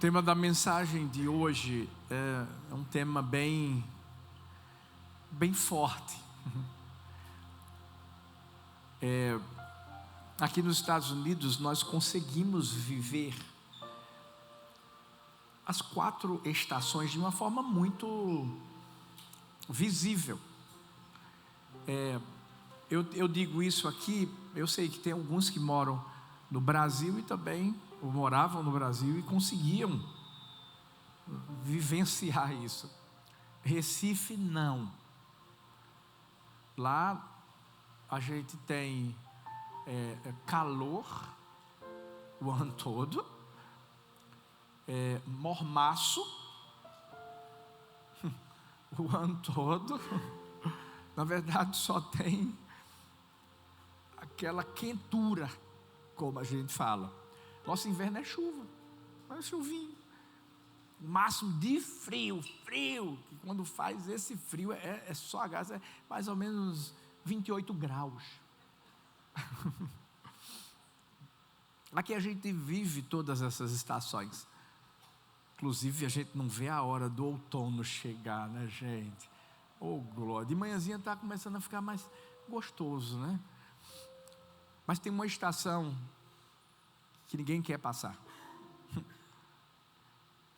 tema da mensagem de hoje é um tema bem forte. Aqui nos Estados Unidos nós conseguimos viver as 4 estações de uma forma muito visível. Eu digo isso aqui, eu sei que tem alguns que moram no Brasil e também ou moravam no Brasil e conseguiam vivenciar isso. Recife não. Lá a gente tem calor o ano todo, mormaço o ano todo. Na verdade só tem aquela quentura, como a gente fala. Nosso inverno é chuva, é chuvinho. O máximo de frio, que quando faz esse frio é só a gás, é mais ou menos 28 graus. Aqui a gente vive todas essas estações. Inclusive a gente não vê a hora do outono chegar, né, gente? Oh, glória. De manhãzinha está começando a ficar mais gostoso, né? Mas tem uma estação que ninguém quer passar.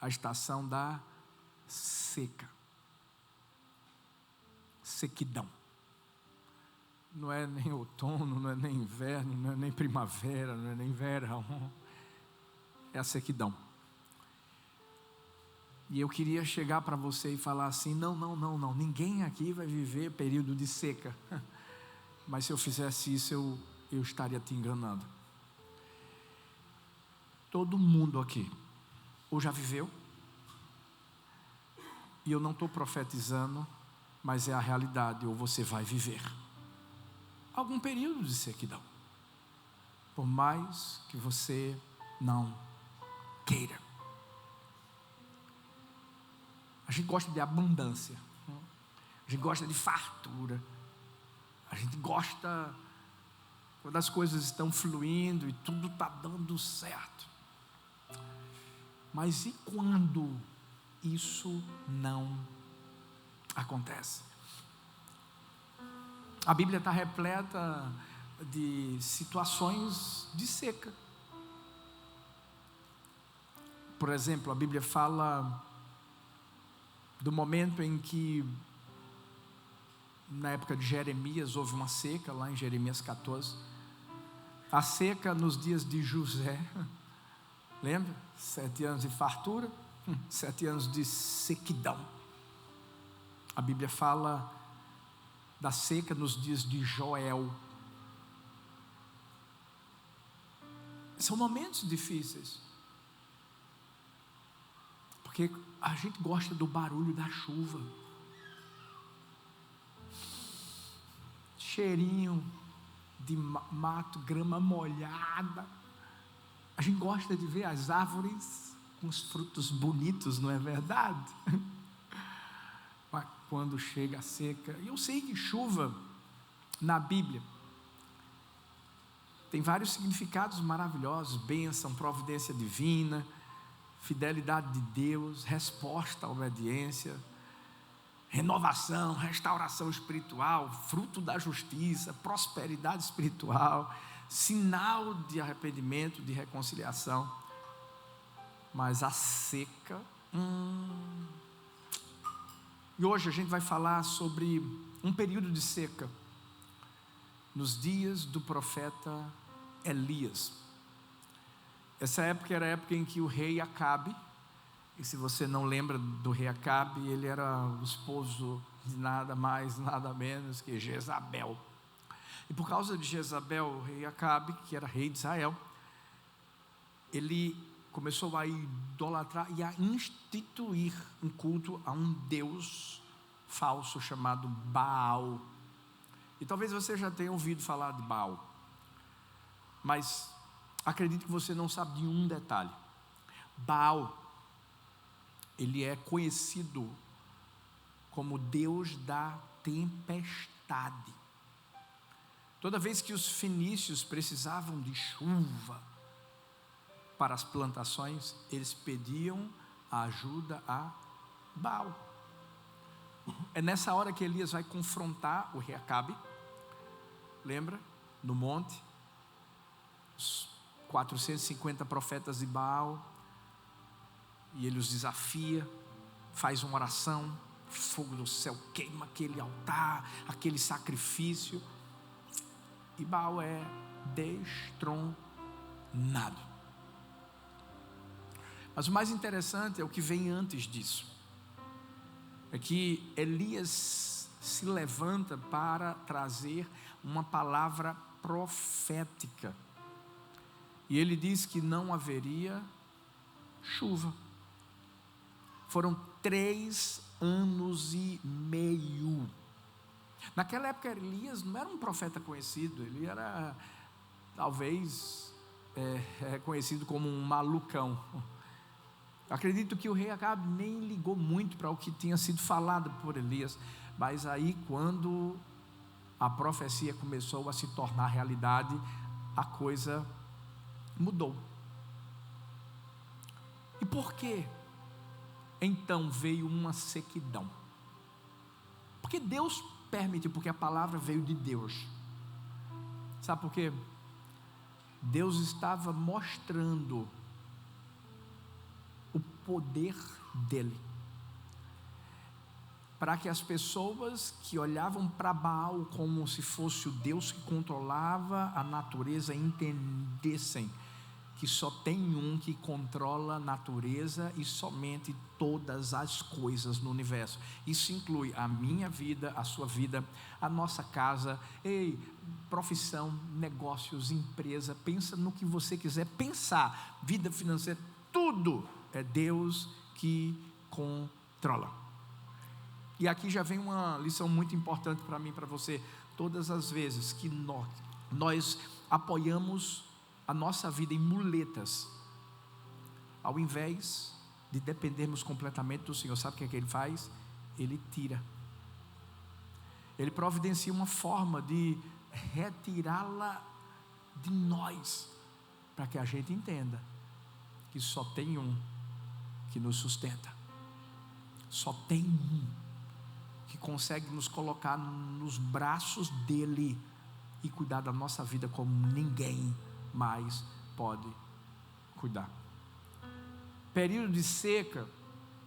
A estação da seca. Sequidão. Não é nem outono, não é nem inverno, não é nem primavera, não é nem verão. É a sequidão. E eu queria chegar para você e falar assim: não, ninguém aqui vai viver período de seca. Mas se eu fizesse isso, eu estaria te enganando. Todo mundo aqui ou já viveu, e eu não estou profetizando, mas é a realidade, ou você vai viver algum período de sequidão, por mais que você não queira. A gente gosta de abundância, a gente gosta de fartura, a gente gosta quando as coisas estão fluindo e tudo está dando certo. Mas e quando isso não acontece? A Bíblia está repleta de situações de seca. Por exemplo, a Bíblia fala do momento em que, na época de Jeremias, houve uma seca, lá em Jeremias 14. A seca nos dias de José, lembra? 7 anos de fartura, 7 anos de sequidão. A Bíblia fala da seca nos dias de Joel. São momentos difíceis, porque a gente gosta do barulho da chuva, cheirinho de mato, grama molhada. A gente gosta de ver as árvores com os frutos bonitos, não é verdade? Mas quando chega a seca, e eu sei que chuva na Bíblia tem vários significados maravilhosos: bênção, providência divina, fidelidade de Deus, resposta à obediência, renovação, restauração espiritual, fruto da justiça, prosperidade espiritual, sinal de arrependimento, de reconciliação. Mas a seca, E hoje a gente vai falar sobre um período de seca nos dias do profeta Elias. Essa época era a época em que o rei Acabe, e se você não lembra do rei Acabe, ele era o esposo de nada mais, nada menos que Jezabel. E por causa de Jezabel, o rei Acabe, que era rei de Israel, ele começou a idolatrar e a instituir um culto a um deus falso chamado Baal. E talvez você já tenha ouvido falar de Baal, mas acredito que você não sabe de um detalhe. Baal, ele é conhecido como Deus da tempestade. Toda vez que os fenícios precisavam de chuva para as plantações, eles pediam a ajuda a Baal. É nessa hora que Elias vai confrontar o rei Acabe. Lembra? No monte, os 450 profetas de Baal, e ele os desafia, faz uma oração, fogo do céu queima aquele altar, aquele sacrifício, e Baal é destronado. Mas o mais interessante é o que vem antes disso, é que Elias se levanta para trazer uma palavra profética, e ele diz que não haveria chuva. Foram 3 anos e meio. Naquela época Elias não era um profeta conhecido, ele era talvez conhecido como um malucão. Acredito que o rei Acabe nem ligou muito para o que tinha sido falado por Elias, mas aí quando a profecia começou a se tornar realidade, a coisa mudou. E por quê? Então veio uma sequidão. Porque Deus permitiu, porque a palavra veio de Deus. Sabe por quê? Deus estava mostrando o poder dele, para que as pessoas que olhavam para Baal como se fosse o Deus que controlava a natureza entendessem que só tem um que controla a natureza e somente todas as coisas no universo. Isso inclui a minha vida, a sua vida, a nossa casa, profissão, negócios, empresa. Pensa no que você quiser pensar, vida financeira, tudo é Deus que controla. E aqui já vem uma lição muito importante para mim e para você. Todas as vezes que nós apoiamos a nossa vida em muletas, ao invés de dependermos completamente do Senhor, sabe o que é que Ele faz? Ele tira, Ele providencia uma forma de retirá-la de nós, para que a gente entenda que só tem um que nos sustenta, só tem um que consegue nos colocar nos braços dele e cuidar da nossa vida como ninguém mais pode cuidar. Período de seca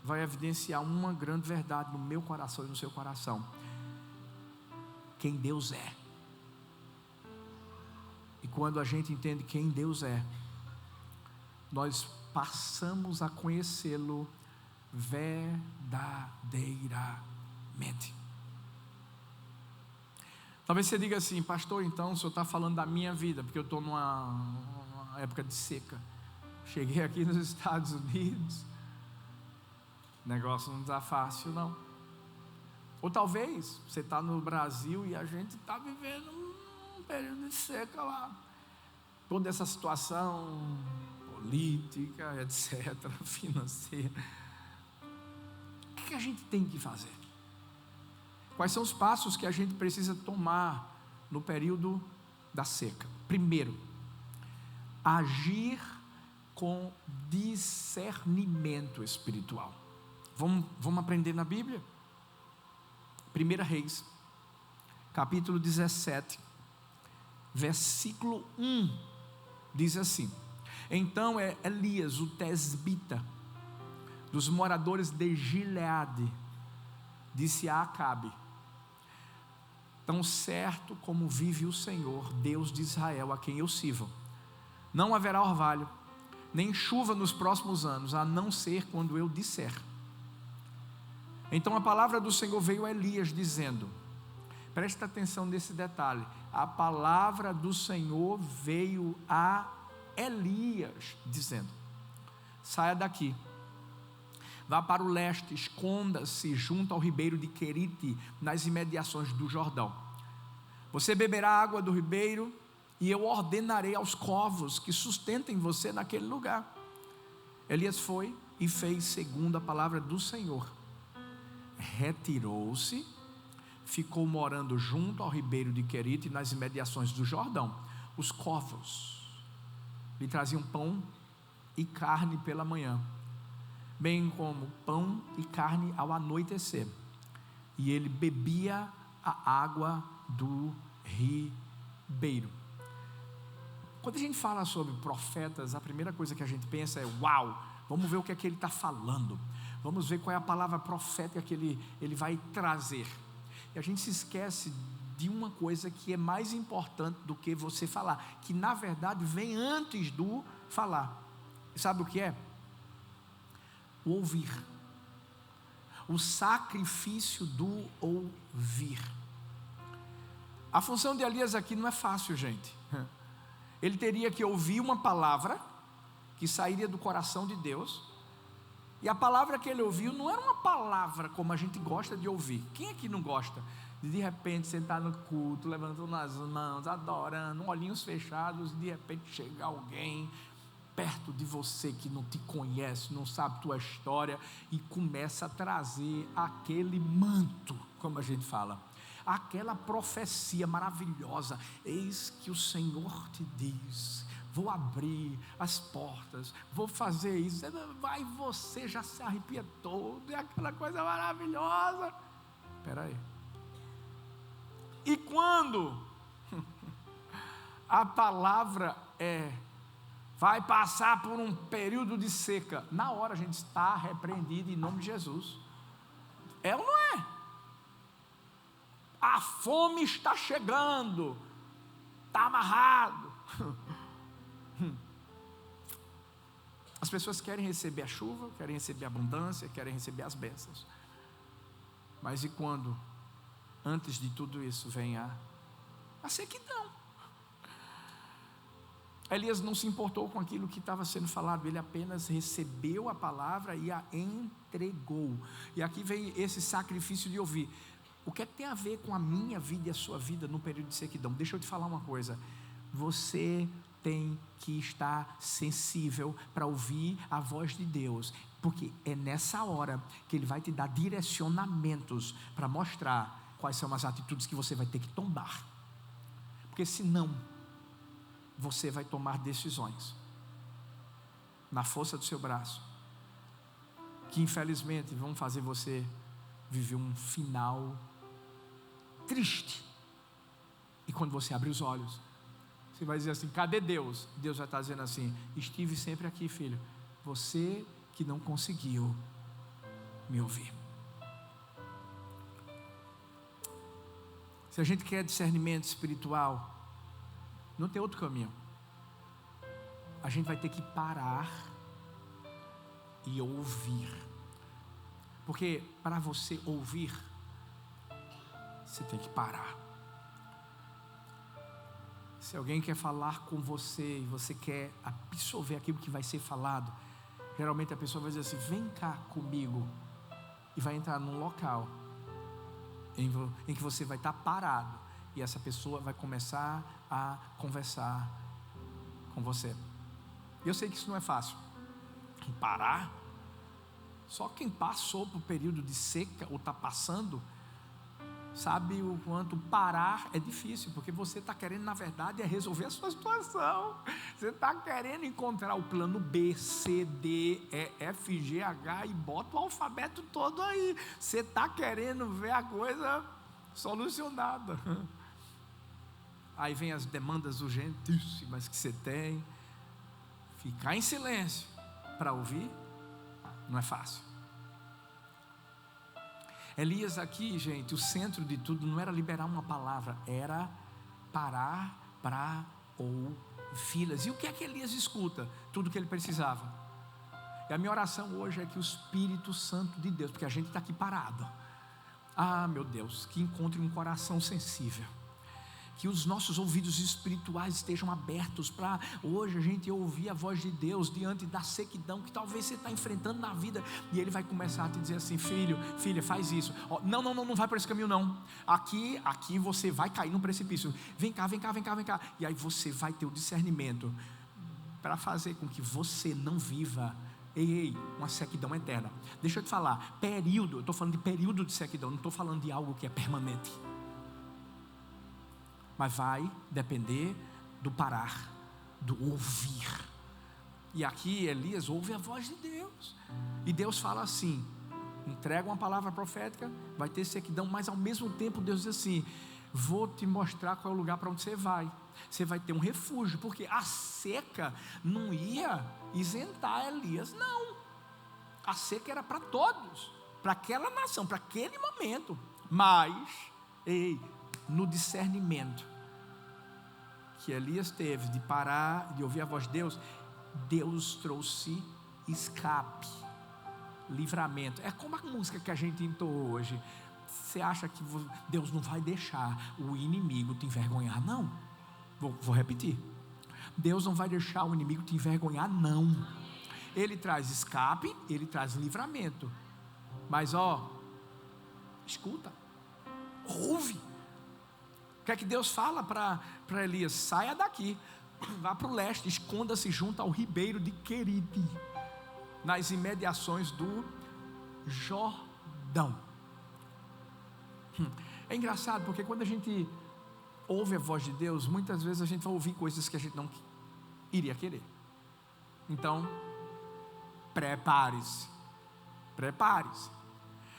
vai evidenciar uma grande verdade no meu coração e no seu coração: quem Deus é. E quando a gente entende quem Deus é, nós passamos a conhecê-lo verdadeiramente. Talvez você diga assim: pastor, então o senhor está falando da minha vida, porque eu estou numa época de seca. Cheguei aqui nos Estados Unidos, o negócio não está fácil não. Ou talvez você está no Brasil e a gente está vivendo um período de seca lá. Toda essa situação política, etc., financeira. O que a gente tem que fazer? Quais são os passos que a gente precisa tomar no período da seca? Primeiro, agir com discernimento espiritual. Vamos aprender na Bíblia? 1 Reis, capítulo 17, versículo 1, diz assim: então Elias, o tesbita, dos moradores de Gileade, disse a Acabe: tão certo como vive o Senhor, Deus de Israel, a quem eu sirvo, não haverá orvalho, nem chuva nos próximos anos, a não ser quando eu disser. Então a palavra do Senhor veio a Elias dizendo, presta atenção nesse detalhe, a palavra do Senhor veio a Elias dizendo: saia daqui, vá para o leste, esconda-se junto ao ribeiro de Querite, nas imediações do Jordão. Você beberá água do ribeiro, e eu ordenarei aos corvos que sustentem você naquele lugar. Elias foi e fez segundo a palavra do Senhor. Retirou-se, ficou morando junto ao ribeiro de Querite, nas imediações do Jordão. Os corvos lhe traziam pão e carne pela manhã, bem como pão e carne ao anoitecer. E ele bebia a água do ribeiro. Quando a gente fala sobre profetas, a primeira coisa que a gente pensa é: uau, vamos ver o que é que ele está falando, vamos ver qual é a palavra profética que ele vai trazer. E a gente se esquece de uma coisa que é mais importante do que você falar, que na verdade vem antes do falar. Sabe o que é? O ouvir. O sacrifício do ouvir. A função de Elias aqui não é fácil, gente. Ele teria que ouvir uma palavra que sairia do coração de Deus, e a palavra que ele ouviu não era uma palavra como a gente gosta de ouvir. Quem é que não gosta de repente sentar no culto, levantando as mãos, adorando, olhinhos fechados, e de repente chega alguém perto de você que não te conhece, não sabe tua história, e começa a trazer aquele manto, como a gente fala, aquela profecia maravilhosa: eis que o Senhor te diz, vou abrir as portas, vou fazer isso. Vai, você já se arrepia todo, é aquela coisa maravilhosa. Espera aí. E quando a palavra vai passar por um período de seca, na hora a gente está repreendido em nome de Jesus. É ou não é? A fome está chegando, está amarrado. As pessoas querem receber a chuva, querem receber a abundância, querem receber as bênçãos. Mas e quando, antes de tudo isso, vem a sequidão? Elias não se importou com aquilo que estava sendo falado, ele apenas recebeu a palavra e a entregou. E aqui vem esse sacrifício de ouvir. O que é que tem a ver com a minha vida e a sua vida no período de sequidão? Deixa eu te falar uma coisa: você tem que estar sensível para ouvir a voz de Deus, porque é nessa hora que Ele vai te dar direcionamentos para mostrar quais são as atitudes que você vai ter que tomar, porque senão você vai tomar decisões na força do seu braço, que infelizmente vão fazer você viver um final triste. E quando você abrir os olhos, você vai dizer assim: cadê Deus? Deus vai estar dizendo assim: estive sempre aqui, filho, você que não conseguiu me ouvir. Se a gente quer discernimento espiritual, não tem outro caminho. A gente vai ter que parar e ouvir. Porque para você ouvir, você tem que parar. Se alguém quer falar com você e você quer absorver aquilo que vai ser falado, geralmente a pessoa vai dizer assim: vem cá comigo, e vai entrar num local em que você vai estar parado, e essa pessoa vai começar a conversar com você. Eu sei que isso não é fácil, parar. Só quem passou por período de seca ou está passando sabe o quanto parar é difícil, porque você está querendo, na verdade, resolver a sua situação. Você está querendo encontrar o plano B, C, D, E, F, G, H, e bota o alfabeto todo aí. Você está querendo ver a coisa solucionada. Aí vem as demandas urgentíssimas que você tem. Ficar em silêncio para ouvir não é fácil. Elias aqui, gente, o centro de tudo não era liberar uma palavra, era parar para ouvi-las. E o que é que Elias escuta? Tudo que ele precisava. E a minha oração hoje é que o Espírito Santo de Deus, porque a gente está aqui parado, meu Deus, que encontre um coração sensível, que os nossos ouvidos espirituais estejam abertos para hoje a gente ouvir a voz de Deus diante da sequidão que talvez você está enfrentando na vida, e Ele vai começar a te dizer assim: filho, filha, faz isso, não vai por esse caminho não, aqui você vai cair num precipício, vem cá, e aí você vai ter o discernimento para fazer com que você não viva uma sequidão eterna. Deixa eu te falar, eu estou falando de período de sequidão, não estou falando de algo que é permanente. Mas vai depender do parar, do ouvir. E aqui Elias ouve a voz de Deus, e Deus fala assim, entrega uma palavra profética, vai ter sequidão, mas ao mesmo tempo Deus diz assim: vou te mostrar qual é o lugar para onde você vai ter um refúgio, porque a seca não ia isentar Elias, não, a seca era para todos, para aquela nação, para aquele momento, mas, no discernimento que Elias teve de parar, de ouvir a voz de Deus, Deus trouxe escape, livramento. É como a música que a gente entoou hoje. Você acha que Deus não vai deixar o inimigo te envergonhar? Não. Vou repetir. Deus não vai deixar o inimigo te envergonhar, não. Ele traz escape, ele traz livramento. Mas escuta, ouve. O que é que Deus fala para Elias? Saia daqui, vá para o leste, esconda-se junto ao ribeiro de Querite, nas imediações do Jordão. É engraçado, porque quando a gente ouve a voz de Deus, muitas vezes a gente vai ouvir coisas que a gente não iria querer. Então, prepare-se.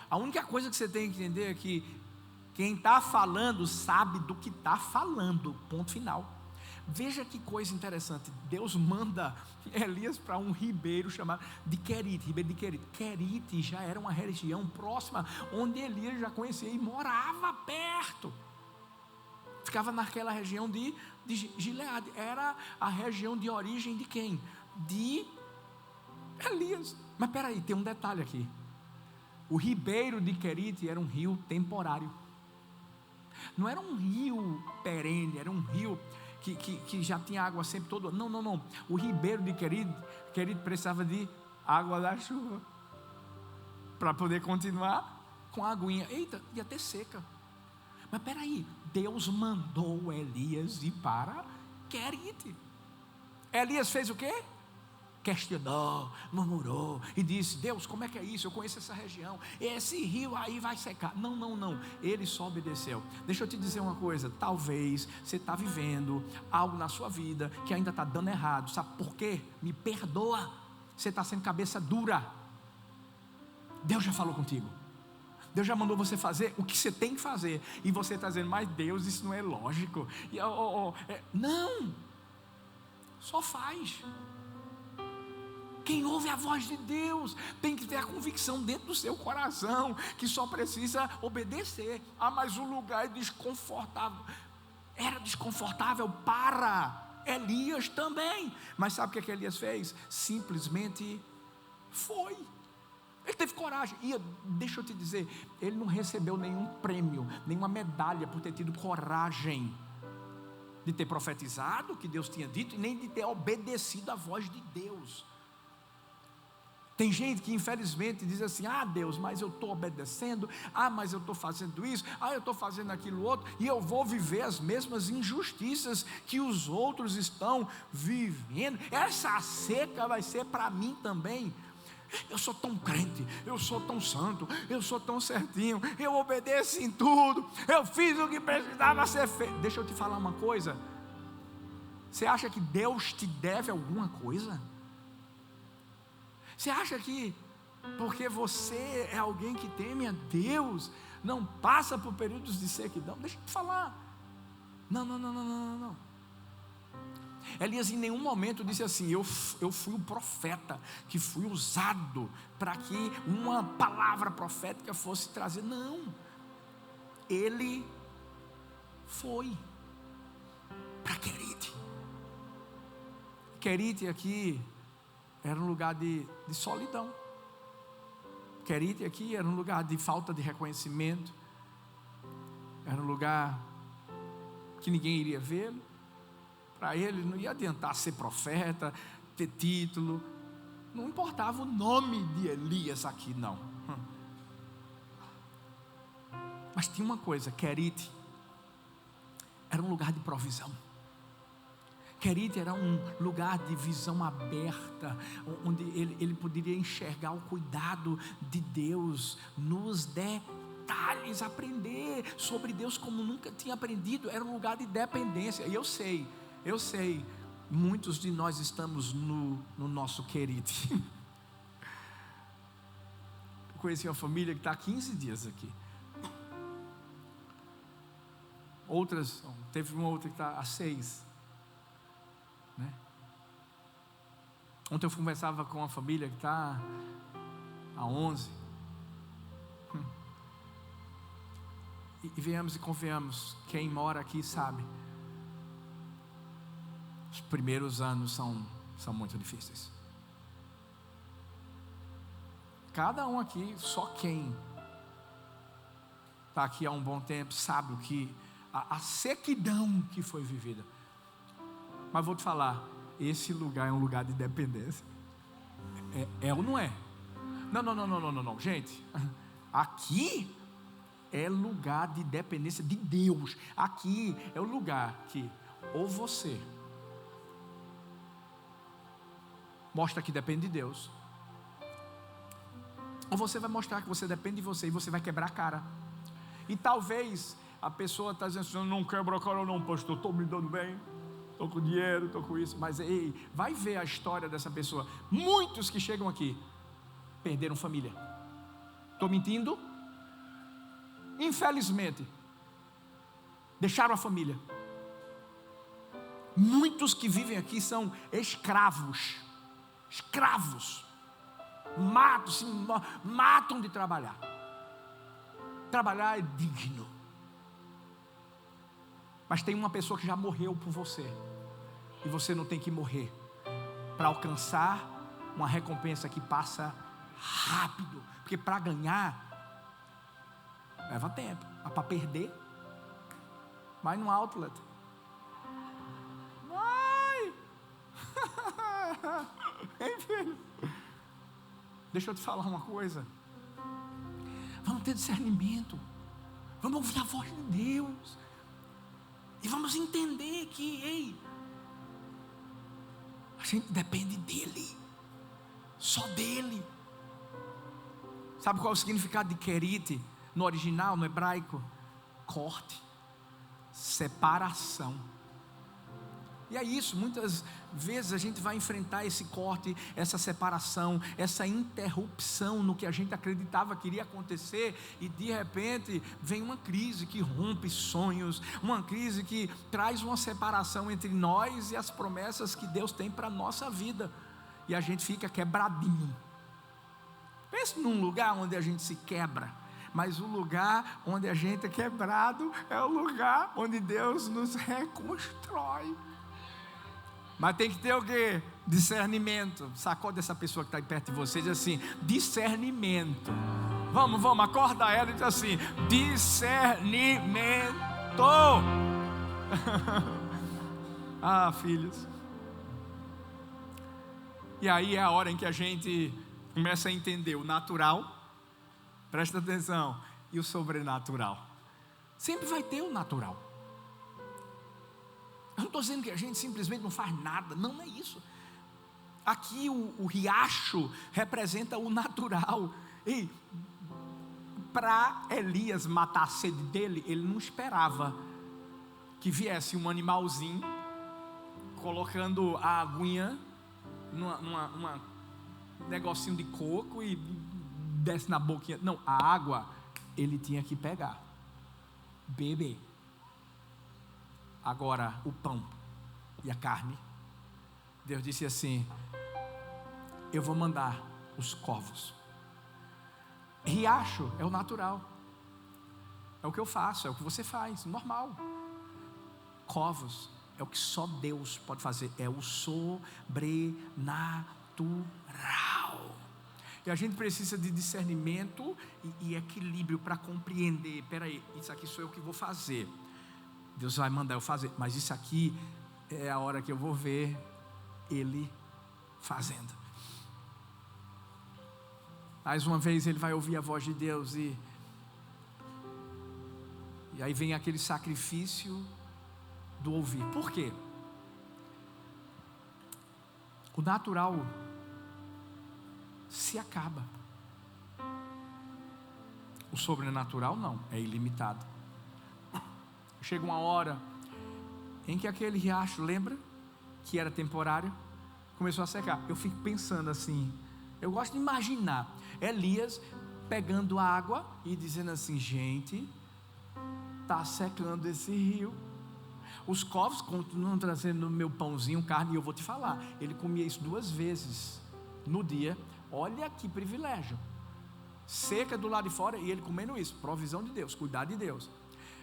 A única coisa que você tem que entender é que quem está falando sabe do que está falando, ponto final. Veja que coisa interessante, Deus manda Elias para um ribeiro chamado de Querite, ribeiro de Querite. Querite já era uma região próxima, onde Elias já conhecia e morava perto. Ficava naquela região de Gileade, era a região de origem de quem? De Elias. Mas espera aí, tem um detalhe aqui. O ribeiro de Querite era um rio temporário, não era um rio perene, era um rio que já tinha água sempre todo. Não. O ribeiro de Querite precisava de água da chuva para poder continuar com a aguinha. Eita, ia ter seca. Mas espera aí, Deus mandou Elias ir para Querite. Elias fez o quê? Questionou, murmurou e disse: Deus, como é que é isso? Eu conheço essa região, esse rio aí vai secar. Não, ele só obedeceu. Deixa eu te dizer uma coisa, talvez você está vivendo algo na sua vida que ainda está dando errado. Sabe por quê? Me perdoa, você está sendo cabeça dura. Deus já falou contigo, Deus já mandou você fazer o que você tem que fazer, e você está dizendo: mas Deus, isso não é lógico. Não, só faz. Quem ouve a voz de Deus tem que ter a convicção dentro do seu coração que só precisa obedecer. Mas o lugar é desconfortável. Era desconfortável para Elias também. Mas sabe o que Elias fez? Simplesmente foi. Ele teve coragem. E deixa eu te dizer, ele não recebeu nenhum prêmio, nenhuma medalha por ter tido coragem de ter profetizado o que Deus tinha dito, e nem de ter obedecido a voz de Deus. Tem gente que infelizmente diz assim: Deus, mas eu estou obedecendo, mas eu estou fazendo isso, eu estou fazendo aquilo outro, e eu vou viver as mesmas injustiças que os outros estão vivendo. Essa seca vai ser para mim também. Eu sou tão crente, eu sou tão santo, eu sou tão certinho, eu obedeço em tudo, eu fiz o que precisava ser feito. Deixa eu te falar uma coisa. Você acha que Deus te deve alguma coisa? Você acha que porque você é alguém que teme a Deus, não passa por períodos de sequidão? Deixa eu te falar. Não. Elias em nenhum momento disse assim: eu fui o profeta que fui usado para que uma palavra profética fosse trazer. Não, ele foi para Querite. Querite aqui era um lugar de solidão. Querite aqui era um lugar de falta de reconhecimento. Era um lugar que ninguém iria vê-lo. Para ele não ia adiantar ser profeta, ter título. Não importava o nome de Elias aqui, não. Mas tinha uma coisa: Querite era um lugar de provisão. Querite era um lugar de visão aberta, onde ele poderia enxergar o cuidado de Deus nos detalhes, aprender sobre Deus como nunca tinha aprendido. Era um lugar de dependência. E eu sei, muitos de nós estamos no nosso querido. Eu conheci uma família que está há 15 dias aqui. Teve uma outra que está há 6. Né? Ontem eu conversava com uma família que está há 11. E venhamos e convenhamos, quem mora aqui sabe, os primeiros anos são muito difíceis. Cada um aqui, só quem está aqui há um bom tempo sabe o que a sequidão que foi vivida. Mas vou te falar, esse lugar é um lugar de dependência. É ou não é? Não, gente. Aqui é lugar de dependência de Deus. Aqui é o lugar que ou você mostra que depende de Deus, ou você vai mostrar que você depende de você e você vai quebrar a cara. E talvez a pessoa está dizendo assim: não quebro a cara não, pastor, estou me dando bem, estou com dinheiro, estou com isso. Mas ei, vai ver a história dessa pessoa. Muitos que chegam aqui perderam família. Estou mentindo? Infelizmente deixaram a família. Muitos que vivem aqui são escravos. Matam de trabalhar. Trabalhar é digno. Mas tem uma pessoa que já morreu por você, e você não tem que morrer para alcançar uma recompensa que passa rápido. Porque para ganhar leva tempo, mas para perder, vai no outlet. Vai! Hein, filho? Deixa eu te falar uma coisa. Vamos ter discernimento. Vamos ouvir a voz de Deus. E vamos entender que, ei, a gente depende dEle. Só dEle. Sabe qual é o significado de querite? No original, no hebraico, corte, separação. E é isso, muitas vezes a gente vai enfrentar esse corte, essa separação, essa interrupção no que a gente acreditava que iria acontecer, e de repente vem uma crise que rompe sonhos, uma crise que traz uma separação entre nós e as promessas que Deus tem para a nossa vida, e a gente fica quebradinho. Pense num lugar onde a gente se quebra, mas o lugar onde a gente é quebrado é o lugar onde Deus nos reconstrói. Mas tem que ter o quê? Discernimento. Sacode essa pessoa que está perto de você e diz assim: discernimento. Vamos, acorda ela e diz assim: discernimento. Ah, filhos. E aí é a hora em que a gente começa a entender o natural, presta atenção, e o sobrenatural. Sempre vai ter o natural. Eu não estou dizendo que a gente simplesmente não faz nada, não é isso. Aqui o riacho representa o natural. E para Elias matar a sede dele, ele não esperava que viesse um animalzinho colocando a aguinha numa negocinho de coco e desce na boquinha. Não, a água ele tinha que pegar, beber. Agora o pão e a carne, Deus disse assim: eu vou mandar os corvos. Riacho é o natural, é o que eu faço, é o que você faz, normal. Corvos é o que só Deus pode fazer, é o sobrenatural. E a gente precisa de discernimento e equilíbrio para compreender: peraí, isso aqui sou eu que vou fazer, Deus vai mandar eu fazer, mas isso aqui é a hora que eu vou ver Ele fazendo. Mais uma vez ele vai ouvir a voz de Deus e aí vem aquele sacrifício do ouvir. Por quê? O natural se acaba. O sobrenatural não, é ilimitado. Chega uma hora em que aquele riacho, lembra? que era temporário, começou a secar. Eu fico pensando assim, eu gosto de imaginar Elias pegando água e dizendo assim: gente, está secando esse rio. Os covos continuam trazendo meu pãozinho, carne, e eu vou te falar, ele comia isso 2 vezes no dia. Olha que privilégio. Seca do lado de fora e ele comendo isso, provisão de Deus, cuidado de Deus.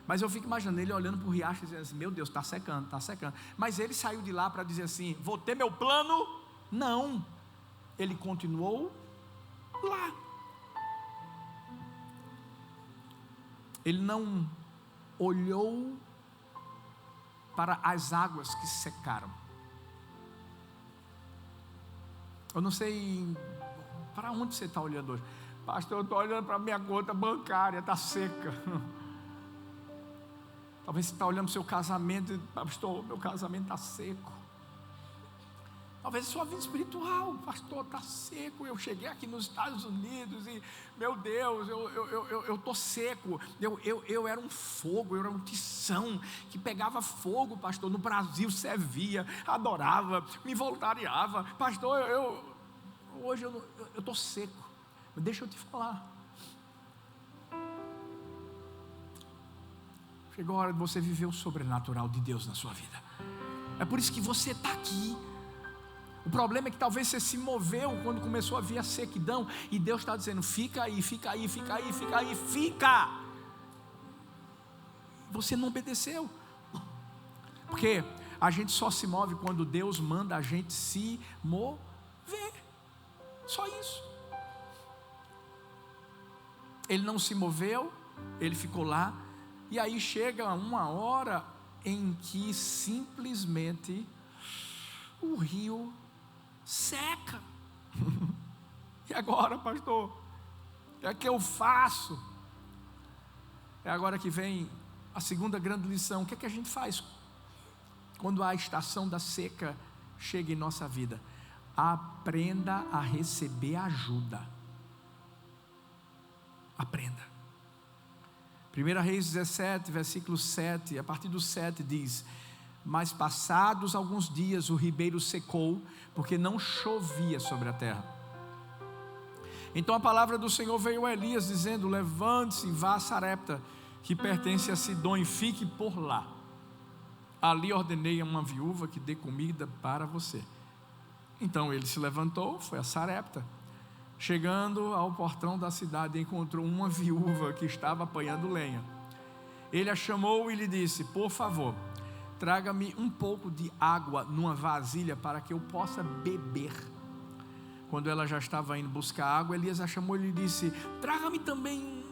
Mas eu fico imaginando ele olhando para o riacho e dizendo assim: meu Deus, está secando, está secando. Mas ele saiu de lá para dizer assim: vou ter meu plano? Não, ele continuou lá. Ele não olhou para as águas que secaram. Eu não sei para onde você está olhando hoje. Pastor, eu estou olhando para a minha conta bancária, está seca. Talvez você está olhando para o seu casamento, pastor, meu casamento está seco. Talvez a sua vida espiritual, pastor, está seco. Eu cheguei aqui nos Estados Unidos e, meu Deus, eu estou seco. Eu era um fogo, eu era um tição que pegava fogo, pastor. No Brasil servia, adorava, me voluntariava. Pastor, hoje eu estou seco. Mas deixa eu te falar. Chegou a hora de você viver o sobrenatural de Deus na sua vida. É por isso que você está aqui. O problema é que talvez você se moveu quando começou a vir a sequidão, e Deus está dizendo: fica aí, fica aí, fica aí, fica aí, fica. Você não obedeceu. Porque a gente só se move quando Deus manda a gente se mover. Só isso. Ele não se moveu, ele ficou lá. E aí chega uma hora em que simplesmente o rio seca. E agora, pastor? O que eu faço? É agora que vem a segunda grande lição. O que é que a gente faz quando a estação da seca chega em nossa vida? Aprenda a receber ajuda. Aprenda. 1 Reis 17, versículo 7, a partir do 7 diz: mas passados alguns dias o ribeiro secou, porque não chovia sobre a terra. Então a palavra do Senhor veio a Elias dizendo: levante-se e vá a Sarepta, que pertence a Sidom, e fique por lá. Ali ordenei a uma viúva que dê comida para você. Então ele se levantou, foi a Sarepta. Chegando ao portão da cidade, encontrou uma viúva que estava apanhando lenha. Ele a chamou e lhe disse: por favor, traga-me um pouco de água numa vasilha para que eu possa beber. Quando ela já estava indo buscar água, Elias a chamou e lhe disse: traga-me também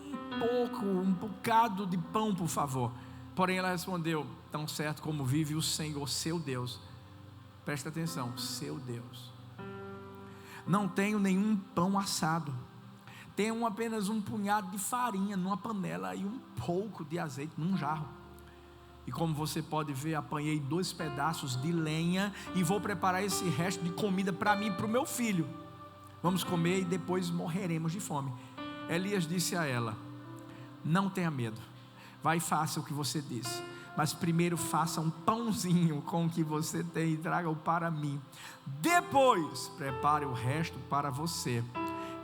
um bocado de pão, por favor. Porém ela respondeu: tão certo como vive o Senhor, seu Deus. Presta atenção, seu Deus. Não tenho nenhum pão assado. Tenho apenas um punhado de farinha numa panela e um pouco de azeite num jarro. E como você pode ver, apanhei 2 pedaços de lenha e vou preparar esse resto de comida para mim e para o meu filho. Vamos comer e depois morreremos de fome. Elias disse a ela: não tenha medo, vai e faça o que você disse, mas primeiro faça um pãozinho com o que você tem e traga-o para mim. Depois prepare o resto para você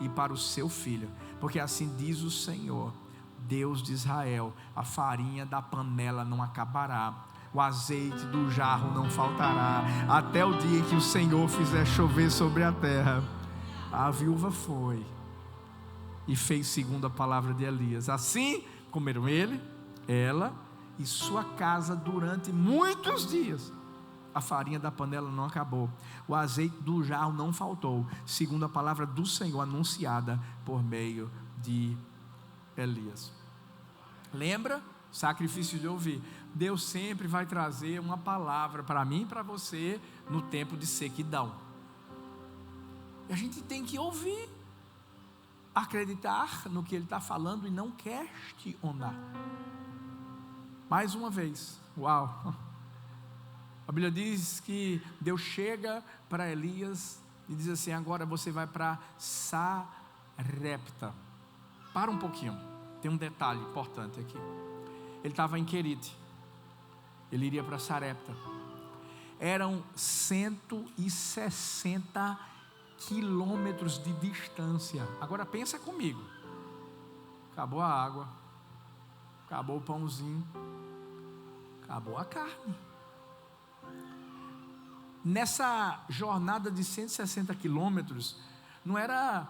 e para o seu filho, porque assim diz o Senhor, Deus de Israel: a farinha da panela não acabará, o azeite do jarro não faltará, até o dia que o Senhor fizer chover sobre a terra. A viúva foi e fez segundo a palavra de Elias. Assim comeram ele, ela e sua casa durante muitos dias. A farinha da panela não acabou, o azeite do jarro não faltou, segundo a palavra do Senhor anunciada por meio de Elias. Lembra? Sacrifício de ouvir. Deus sempre vai trazer uma palavra para mim e para você no tempo de sequidão. E a gente tem que ouvir, acreditar no que Ele está falando e não questionar. Mais uma vez, uau! A Bíblia diz que Deus chega para Elias e diz assim: agora você vai para Sarepta. Para um pouquinho, tem um detalhe importante aqui. Ele estava em Querite, ele iria para Sarepta. eram 160 quilômetros de distância. Agora pensa comigo, acabou a água, acabou o pãozinho, acabou a carne. Nessa jornada de 160 quilômetros, não era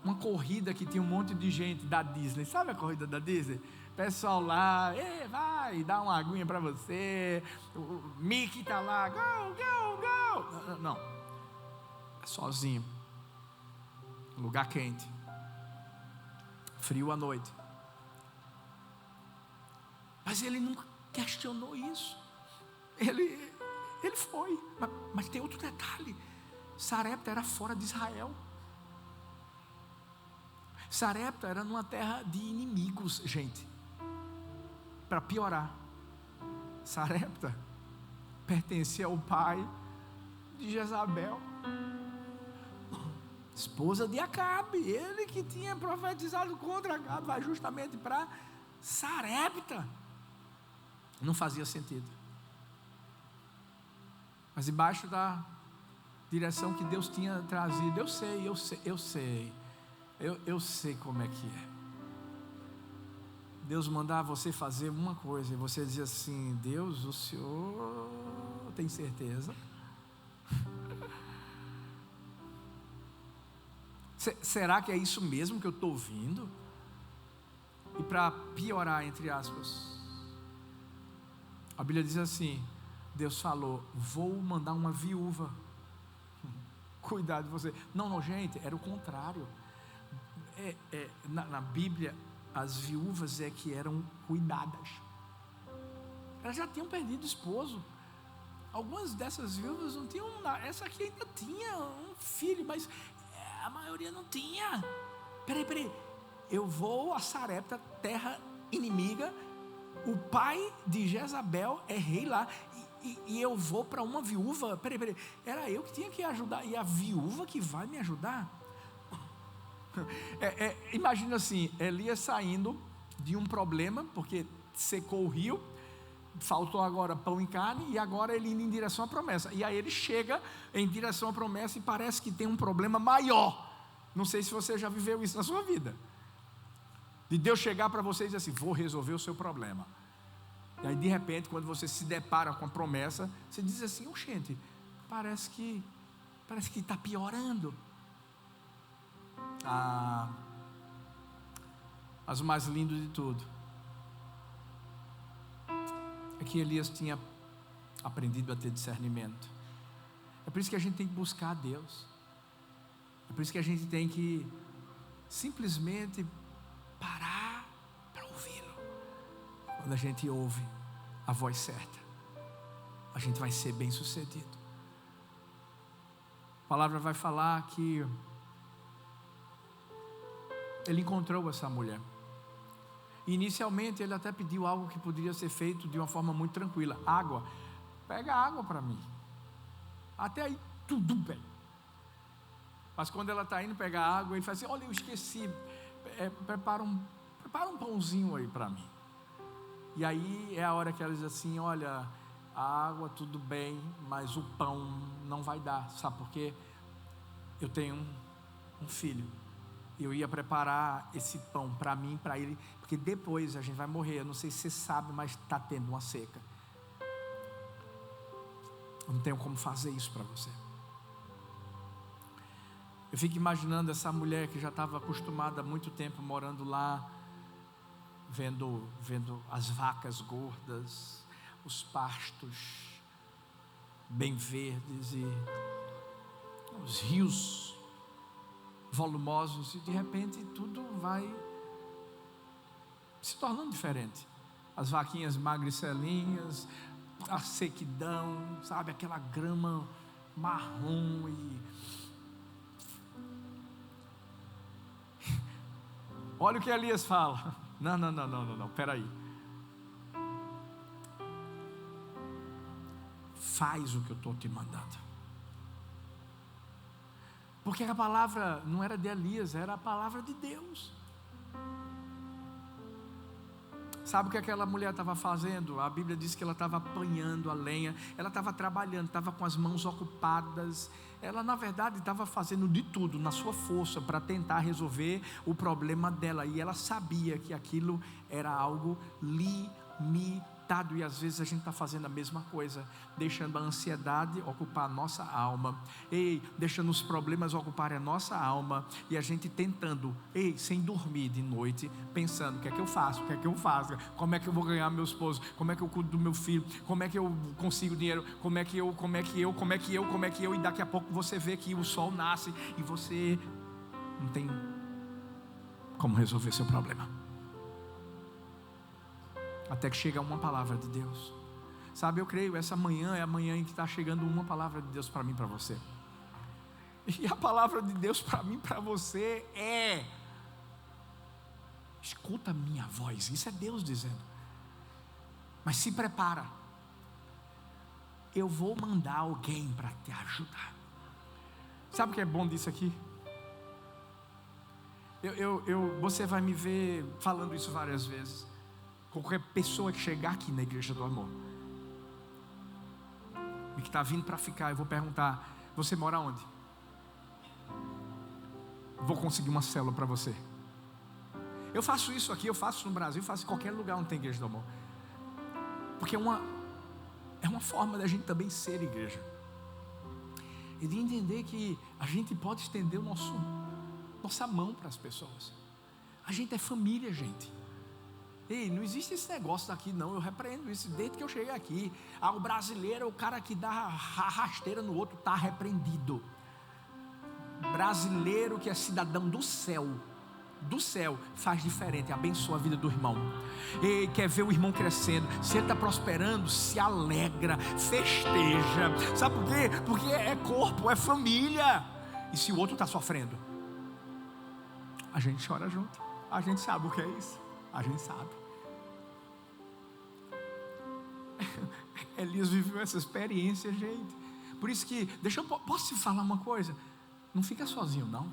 uma corrida que tinha um monte de gente da Disney. Sabe a corrida da Disney? Pessoal lá, vai, dá uma aguinha para você. O Mickey está lá, go, go, go. Não, sozinho. Lugar quente. Frio à noite. Mas ele nunca questionou isso. Ele foi. Mas tem outro detalhe. Sarepta era fora de Israel. Sarepta era numa terra de inimigos, gente. Para piorar, Sarepta pertencia ao pai de Jezabel, esposa de Acabe. Ele que tinha profetizado contra Acabe, vai justamente para Sarepta. Não fazia sentido. Mas debaixo da direção que Deus tinha trazido, eu sei como é que é. Deus mandar você fazer uma coisa e você diz assim: Deus, o Senhor tem certeza? Será que é isso mesmo que eu estou ouvindo? E para piorar, entre aspas, a Bíblia diz assim: Deus falou, vou mandar uma viúva cuidar de você. Não, gente, era o contrário. Na Bíblia, as viúvas é que eram cuidadas. Elas já tinham perdido o esposo. Algumas dessas viúvas não tinham nada. Essa aqui ainda tinha um filho, mas a maioria não tinha. Peraí, eu vou a Sarepta, terra inimiga. O pai de Jezabel é rei lá, e eu vou para uma viúva. Peraí, era eu que tinha que ajudar, e a viúva que vai me ajudar? Imagina assim, Elias saindo de um problema, porque secou o rio, faltou agora pão e carne, e agora ele indo em direção à promessa. E aí ele chega em direção à promessa e parece que tem um problema maior. Não sei se você já viveu isso na sua vida, de Deus chegar para você e dizer assim: vou resolver o seu problema. E aí de repente, quando você se depara com a promessa, você diz assim: gente, parece que está piorando. Mas o mais lindo de tudo é que Elias tinha aprendido a ter discernimento. É por isso que a gente tem que buscar a Deus. É por isso que a gente tem que simplesmente parar para ouvi-lo. Quando a gente ouve a voz certa, a gente vai ser bem sucedido. A palavra vai falar que ele encontrou essa mulher. Inicialmente ele até pediu algo que poderia ser feito de uma forma muito tranquila: água. Pega água para mim. Até aí tudo bem. Mas quando ela está indo pegar água, ele fala assim: olha, eu esqueci, prepara um pãozinho aí para mim. E aí é a hora que ela diz assim: olha, a água tudo bem, mas o pão não vai dar. Sabe por quê? Eu tenho um filho. Eu ia preparar esse pão para mim, para ele, porque depois a gente vai morrer. Eu não sei se você sabe, mas está tendo uma seca. Eu não tenho como fazer isso para você. Eu fico imaginando essa mulher que já estava acostumada há muito tempo morando lá, vendo as vacas gordas, os pastos bem verdes e os rios volumosos, e de repente tudo vai se tornando diferente. As vaquinhas magricelinhas, a sequidão, sabe, aquela grama marrom e olha o que Elias fala: não, peraí, faz o que eu estou te mandando. Porque a palavra não era de Elias, era a palavra de Deus. Sabe o que aquela mulher estava fazendo? A Bíblia diz que ela estava apanhando a lenha, ela estava trabalhando, estava com as mãos ocupadas. Ela, na verdade, estava fazendo de tudo na sua força para tentar resolver o problema dela. E ela sabia que aquilo era algo limitado. E às vezes a gente está fazendo a mesma coisa, deixando a ansiedade ocupar a nossa alma, deixando os problemas ocuparem a nossa alma, e a gente tentando, sem dormir de noite, pensando: o que é que eu faço, o que é que eu faço, como é que eu vou ganhar meu esposo, como é que eu cuido do meu filho, como é que eu consigo dinheiro, como é que eu, e daqui a pouco você vê que o sol nasce e você não tem como resolver seu problema. Até que chega uma palavra de Deus. Sabe, eu creio, essa manhã é a manhã em que está chegando uma palavra de Deus para mim, para você. E a palavra de Deus para mim, para você é: escuta a minha voz. Isso é Deus dizendo. Mas se prepara, eu vou mandar alguém para te ajudar. Sabe o que é bom disso aqui? Você vai me ver falando isso várias vezes. Qualquer pessoa que chegar aqui na Igreja do Amor e que está vindo para ficar, eu vou perguntar: você mora onde? Vou conseguir uma célula para você. Eu faço isso aqui, eu faço no Brasil, eu faço em qualquer lugar onde tem Igreja do Amor, porque é uma forma da gente também ser igreja, e de entender que a gente pode estender nossa mão para as pessoas. A gente é família, gente. Não existe esse negócio daqui não, eu repreendo isso desde que eu cheguei aqui. O brasileiro é o cara que dá a rasteira no outro, está repreendido. Brasileiro que é cidadão do céu, faz diferente, abençoa a vida do irmão. Quer ver o irmão crescendo, se ele está prosperando, se alegra, festeja. Sabe por quê? Porque é corpo, é família. E se o outro está sofrendo, a gente chora junto. A gente sabe o que é isso. A gente sabe. Elias viveu essa experiência, gente. Por isso que, posso te falar uma coisa? Não fica sozinho não.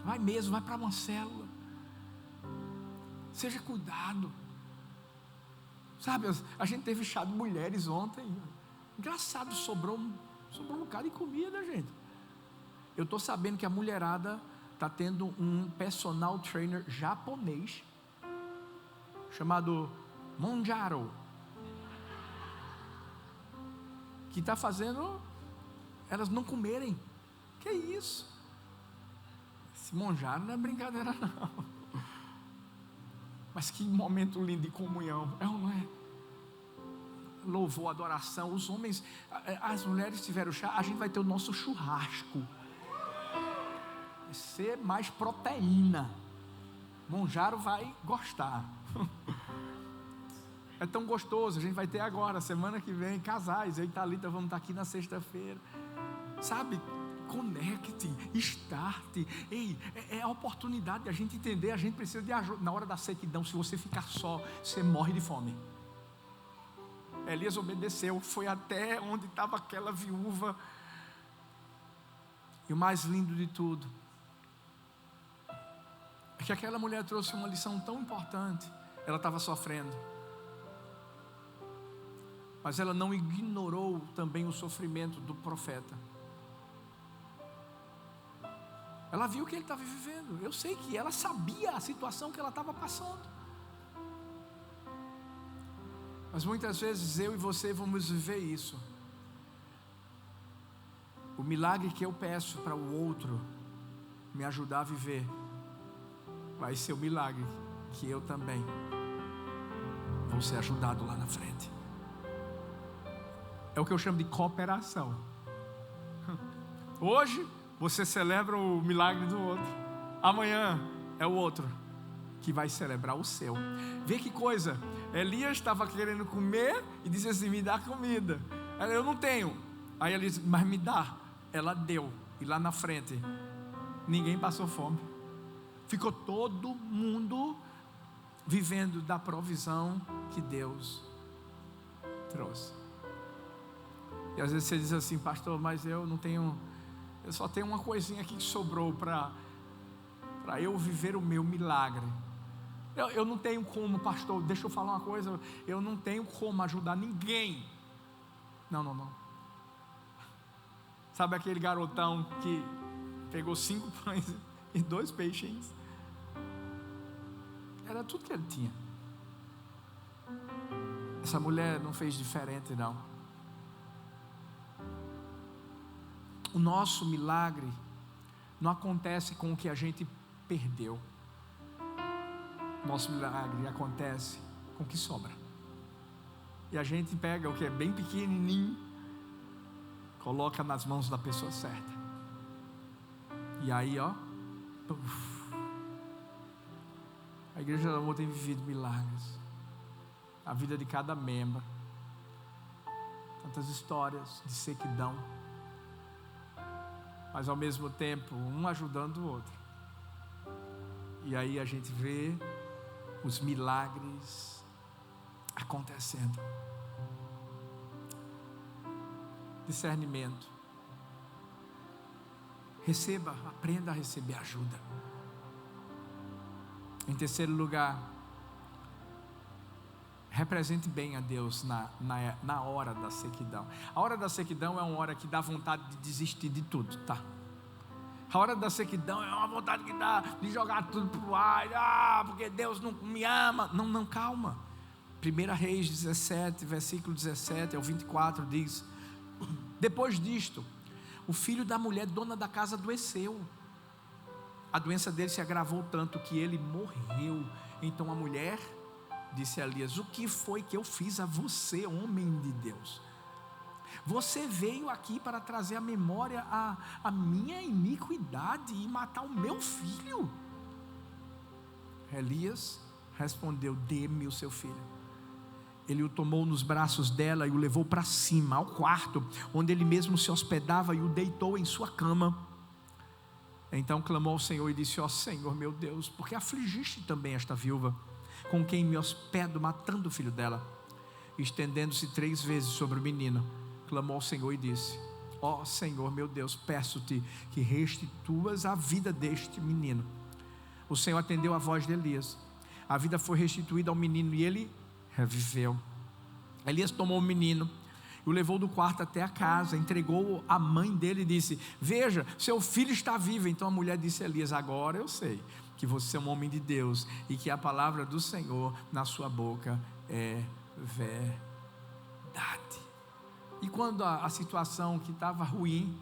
Vai mesmo, vai para uma célula. Seja cuidado. Sabe, a gente teve chá de mulheres ontem. Engraçado, sobrou um bocado de comida, gente. Eu estou sabendo que a mulherada está tendo um personal trainer japonês chamado Monjaro, que está fazendo elas não comerem. Que isso? Esse Monjaro não é brincadeira não. Mas que momento lindo de comunhão, é ou não é? Louvor, adoração. Os homens, as mulheres tiveram chá. A gente vai ter o nosso churrasco. Ser mais proteína. Monjaro vai gostar. É tão gostoso. A gente vai ter agora, semana que vem, casais. Eu e Thalita vamos estar aqui na sexta-feira. Sabe, conecte, starte. É a oportunidade de a gente entender. A gente precisa de ajuda. Na hora da sequidão, se você ficar só, você morre de fome. Elias obedeceu, foi até onde estava aquela viúva. E o mais lindo de tudo é que aquela mulher trouxe uma lição tão importante. Ela estava sofrendo, mas ela não ignorou também o sofrimento do profeta. Ela viu o que ele estava vivendo. Eu sei que ela sabia a situação que ela estava passando. Mas muitas vezes eu e você vamos viver isso. O milagre que eu peço para o outro me ajudar a viver, vai ser o milagre que eu também vou ser ajudado lá na frente. É o que eu chamo de cooperação. Hoje você celebra o milagre do outro, amanhã é o outro que vai celebrar o seu. Vê que coisa. Elias estava querendo comer e disse assim: me dá comida. Eu não tenho. Aí ele disse: mas me dá. Ela deu. E lá na frente ninguém passou fome. Ficou todo mundo vivendo da provisão que Deus trouxe. E às vezes você diz assim: pastor, mas eu não tenho, eu só tenho uma coisinha aqui que sobrou para eu viver o meu milagre. Eu não tenho como, pastor, deixa eu falar uma coisa, eu não tenho como ajudar ninguém. Não. Sabe aquele garotão que pegou 5 pães e 2 peixinhos? Era tudo que ele tinha. Essa mulher não fez diferente, não. O nosso milagre não acontece com o que a gente perdeu. Nosso milagre acontece com o que sobra. E a gente pega o que é bem pequenininho, coloca nas mãos da pessoa certa. E aí, a Igreja do Amor tem vivido milagres. A vida de cada membro. Tantas histórias de sequidão. Mas ao mesmo tempo, um ajudando o outro. E aí a gente vê os milagres acontecendo. Discernimento. Receba, aprenda a receber ajuda. Em terceiro lugar, represente bem a Deus na hora da sequidão. A hora da sequidão é uma hora que dá vontade de desistir de tudo, tá? A hora da sequidão é uma vontade que dá de jogar tudo para o ar, porque Deus não me ama. Não, calma. 1 Reis 17, versículo 17 ao 24 diz: depois disto, o filho da mulher dona da casa adoeceu. A doença dele se agravou tanto que ele morreu. Então a mulher disse a Elias: o que foi que eu fiz a você, homem de Deus? Você veio aqui para trazer à memória a minha iniquidade e matar o meu filho? Elias respondeu: dê-me o seu filho. Ele o tomou nos braços dela e o levou para cima, ao quarto, onde ele mesmo se hospedava, e o deitou em sua cama. Então clamou ao Senhor e disse: ó Senhor meu Deus, por que afligiste também esta viúva, com quem me hospedo, matando o filho dela? Estendendo-se 3 vezes sobre o menino, clamou ao Senhor e disse: ó Senhor meu Deus, peço-te que restituas a vida deste menino. O Senhor atendeu a voz de Elias. A vida foi restituída ao menino e ele reviveu. Elias tomou o menino e o levou do quarto até a casa, entregou à mãe dele e disse: veja, seu filho está vivo. Então a mulher disse a Elias: agora eu sei que você é um homem de Deus e que a palavra do Senhor na sua boca é verdade. E quando a situação que estava ruim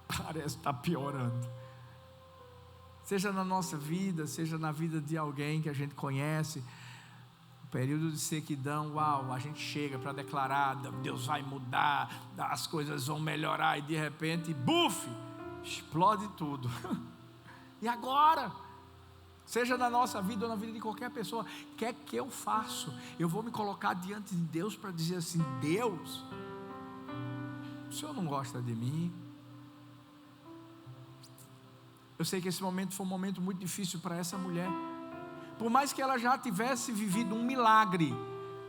parece estar piorando, seja na nossa vida, seja na vida de alguém que a gente conhece, período de sequidão, a gente chega para declarar: Deus vai mudar, as coisas vão melhorar, e de repente, explode tudo. E agora? Seja na nossa vida ou na vida de qualquer pessoa, o que é que eu faço? Eu vou me colocar diante de Deus para dizer assim: Deus, o Senhor não gosta de mim? Eu sei que esse momento foi um momento muito difícil para essa mulher, por mais que ela já tivesse vivido um milagre,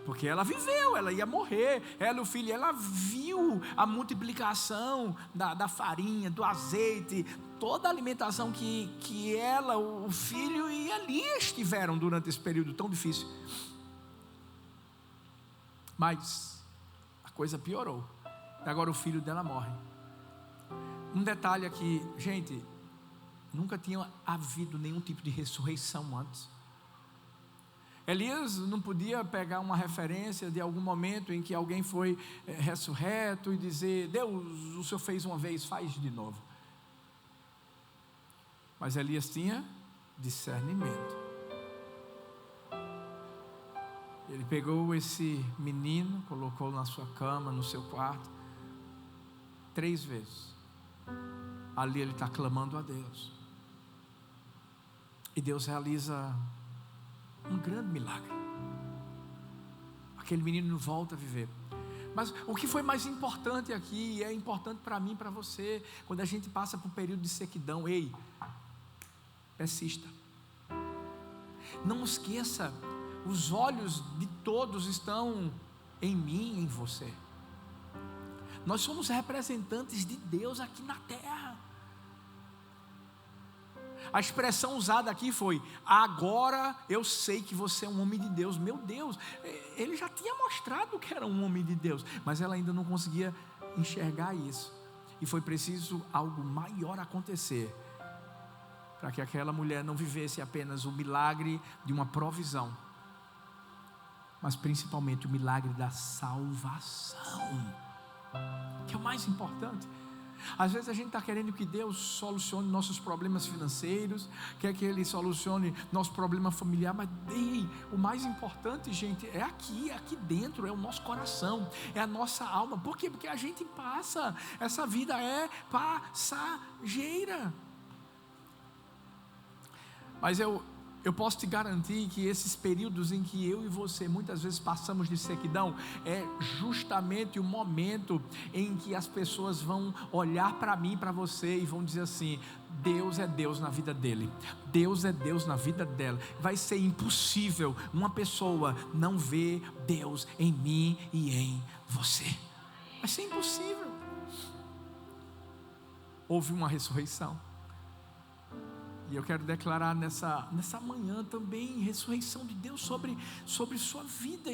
porque ela viveu, ela ia morrer, ela e o filho, ela viu a multiplicação da farinha, do azeite, toda a alimentação que ela, o filho e Elias tiveram durante esse período tão difícil. Mas a coisa piorou, e agora o filho dela morre. Um detalhe aqui, gente, nunca tinha havido nenhum tipo de ressurreição antes. Elias não podia pegar uma referência de algum momento em que alguém foi ressurreto e dizer: Deus, o Senhor fez uma vez, faz de novo. Mas Elias tinha discernimento. Ele pegou esse menino, colocou na sua cama, no seu quarto, 3 vezes. Ali ele está clamando a Deus. E Deus realiza um grande milagre. Aquele menino volta a viver. Mas o que foi mais importante aqui, e é importante para mim e para você, quando a gente passa por um período de sequidão: persista. Não esqueça, os olhos de todos estão em mim e em você. Nós somos representantes de Deus aqui na terra. A expressão usada aqui foi: agora eu sei que você é um homem de Deus. Meu Deus, ele já tinha mostrado que era um homem de Deus, mas ela ainda não conseguia enxergar isso. E foi preciso algo maior acontecer, para que aquela mulher não vivesse apenas o milagre de uma provisão, mas principalmente o milagre da salvação, que é o mais importante. Às vezes a gente está querendo que Deus solucione nossos problemas financeiros, quer que Ele solucione nosso problema familiar, mas o mais importante, gente, é aqui dentro, é o nosso coração, é a nossa alma. Por quê? Porque a gente passa, essa vida é passageira. Mas eu posso te garantir que esses períodos em que eu e você muitas vezes passamos de sequidão, é justamente o momento em que as pessoas vão olhar para mim, para você, e vão dizer assim: Deus é Deus na vida dele, Deus é Deus na vida dela. Vai ser impossível uma pessoa não ver Deus em mim e em você. Vai ser impossível. Houve uma ressurreição. E eu quero declarar nessa manhã também ressurreição de Deus sobre sua vida,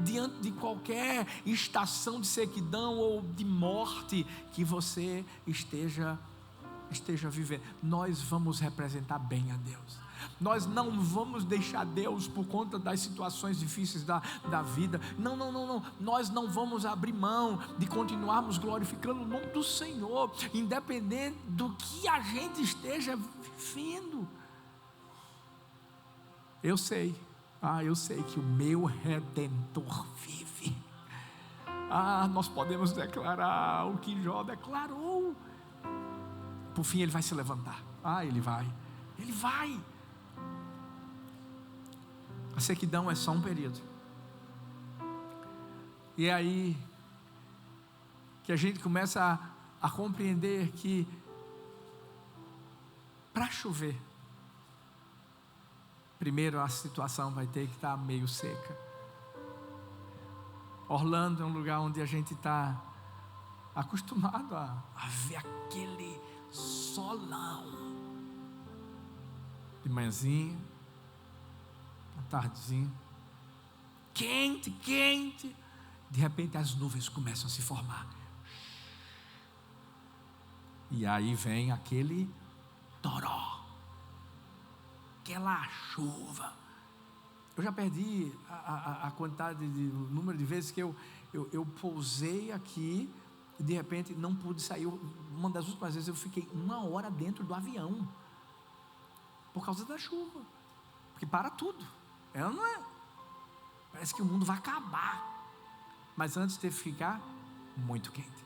diante de qualquer estação de sequidão ou de morte que você esteja vivendo. Nós vamos representar bem a Deus. Nós não vamos deixar Deus por conta das situações difíceis da vida. Não. Nós não vamos abrir mão de continuarmos glorificando o nome do Senhor, independente do que a gente esteja vivendo. Eu sei que o meu Redentor vive. Nós podemos declarar o que Jó declarou. Por fim ele vai se levantar. Ele vai. A sequidão é só um período. E é aí que a gente começa a compreender que para chover, primeiro a situação vai ter que estar meio seca. Orlando é um lugar onde a gente está acostumado a ver aquele solão de manhãzinha, à tardezinha, quente, de repente as nuvens começam a se formar, e aí vem aquele toró, aquela chuva. Eu já perdi a quantidade, o número de vezes que eu pousei aqui e de repente não pude sair. Uma das últimas vezes eu fiquei 1 hora dentro do avião por causa da chuva, porque para tudo. Ela não é, parece que o mundo vai acabar, mas antes teve que ficar muito quente.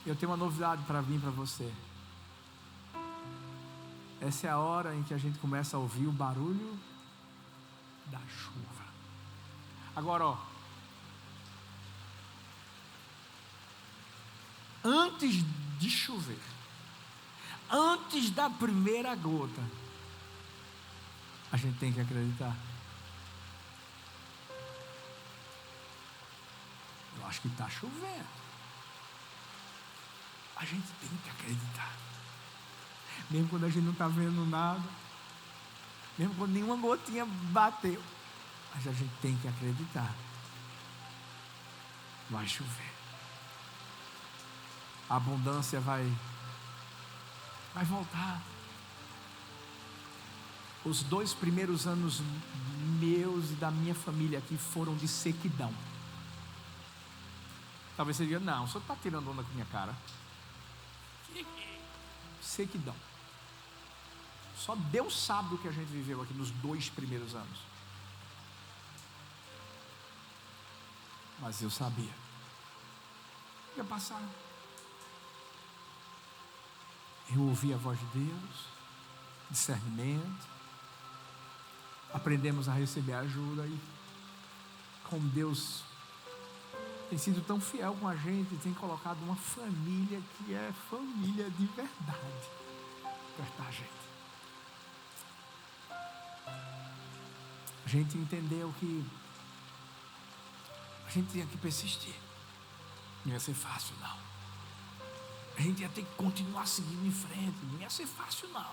Eu tenho uma novidade para vir para você. Essa é a hora em que a gente começa a ouvir o barulho da chuva. Agora, antes de chover, antes da primeira gota, a gente tem que acreditar. Eu acho que está chovendo. A gente tem que acreditar. Mesmo quando a gente não está vendo nada, mesmo quando nenhuma gotinha bateu, mas a gente tem que acreditar. Vai chover. A abundância vai voltar. Os 2 primeiros anos meus e da minha família aqui foram de sequidão. Talvez você diga: não, o senhor está tirando onda com minha cara. Sequidão. Só Deus sabe o que a gente viveu aqui nos 2 primeiros anos. Mas eu sabia. Ia passar. Eu ouvi a voz de Deus, discernimento, aprendemos a receber ajuda, e como Deus tem sido tão fiel com a gente, tem colocado uma família que é família de verdade perto da gente. A gente entendeu que a gente tinha que persistir. Não ia ser fácil, não. A A gente ia ter que continuar seguindo em frente. Não ia ser fácil, não.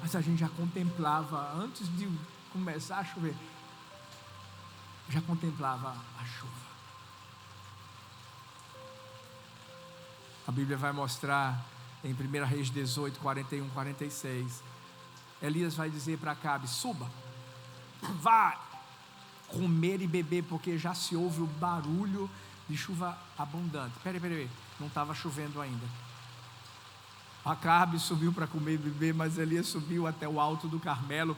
Mas a gente já contemplava, antes de começar a chover, já contemplava a chuva. A Bíblia vai mostrar em 1 Reis 18, 41, 46. Elias vai dizer para Acabe: suba, vá comer e beber, porque já se ouve o barulho de chuva abundante. Peraí, não estava chovendo ainda. Acabe subiu para comer e beber, mas Elias subiu até o alto do Carmelo,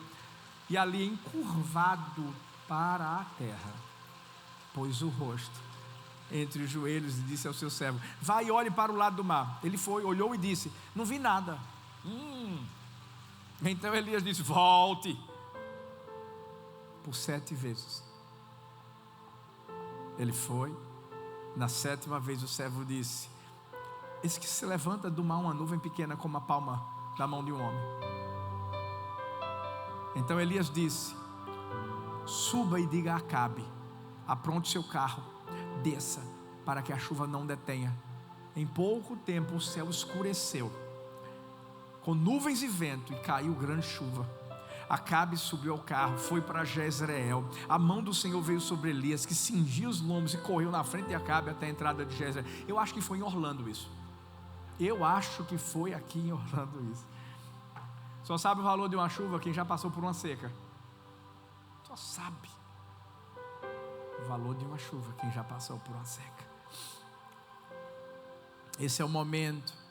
e ali, encurvado para a terra, pôs o rosto entre os joelhos e disse ao seu servo: vai e olhe para o lado do mar. Ele foi, olhou e disse: não vi nada. Então Elias disse: volte. Por 7 vezes. Ele foi. Na 7ª vez o servo disse: eis que se levanta do mar uma nuvem pequena como a palma da mão de um homem. Então Elias disse: suba e diga a Acabe: apronte seu carro, desça, para que a chuva não detenha. Em pouco tempo o céu escureceu, com nuvens e vento, e caiu grande chuva. Acabe subiu ao carro, foi para Jezreel. A mão do Senhor veio sobre Elias, que cingiu os lombos e correu na frente de Acabe até a entrada de Jezreel. Eu acho que foi em Orlando isso. Eu acho que foi aqui em Orlando isso. Só sabe o valor de uma chuva quem já passou por uma seca. Só sabe o valor de uma chuva quem já passou por uma seca. Esse é o momento